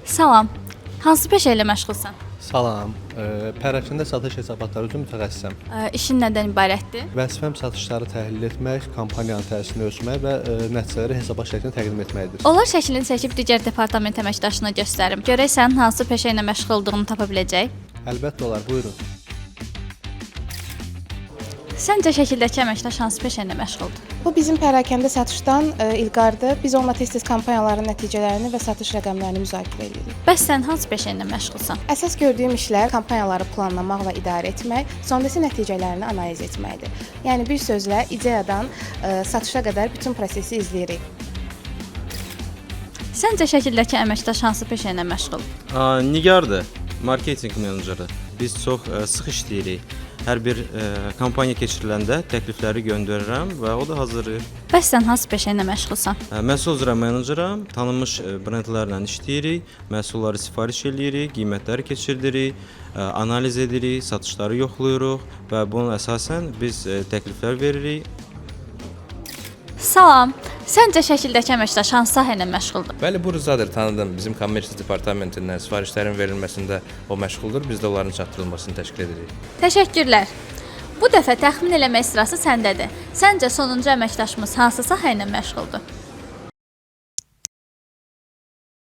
Salam. Hansı peşə ilə məşğulsan? Salam, pərakəndə satış hesabatları üzrə mütəxəssisəm. İşin nədən ibarətdir? Vəzifəm satışları təhlil etmək, kampaniyanın təsirini ölçmək və nəticələri hesabat şəklində təqdim etməkdir. Onlar şəklini çəkib digər departament əməkdaşına göstərim. Görək sənin hansı peşə ilə məşğul olduğunu tapa biləcək. Əlbəttə olar, buyurun. Səncə şəkildəki əməkdaş hansı peşə ilə məşğuldur? Bu bizim pərakəndə satışdan İlqardır. Biz onunla tez-tez kampaniyaların nəticələrini və satış rəqəmlərini müzakirə edirik. Bəs sən hansı peşə ilə məşğulsan? Əsas gördüyüm işlər kampaniyaları planlamaq və idarə etmək, sonrası nəticələrini analiz etməkdir. Yəni bir sözlə ideyadan satışa qədər bütün prosesi izləyirik. Səncə şəkildəki əməkdaş hansı peşə ilə məşğuldur? Nigardır, marketinq meneceri. Biz çox sıx işləyirik. Hər bir kampaniya keçiriləndə təklifləri göndərirəm və o da hazırlayır. Bəs sən hansı peşə ilə məşğulsan? Məhsul üzrə menecerəm, tanınmış brendlərlə işləyirik, məhsulları sifariş eləyirik, qiymətləri keçiririk, analiz edirik, satışları yoxlayırıq və bunun əsasən biz təkliflər veririk. Salam. Səncə şəkildəki əməkdaş hansı sahə ilə məşğuldur? Bəli, bu Rızadır, tanıdım. Bizim kommersiya departamentindən sifarişlərin verilməsində o məşğuldur. Biz də onların çatdırılmasını təşkil edirik. Təşəkkürlər. Bu dəfə təxmin eləmək sırası səndədir. Səncə sonuncu əməkdaşımız hansı sahə ilə məşğuldur?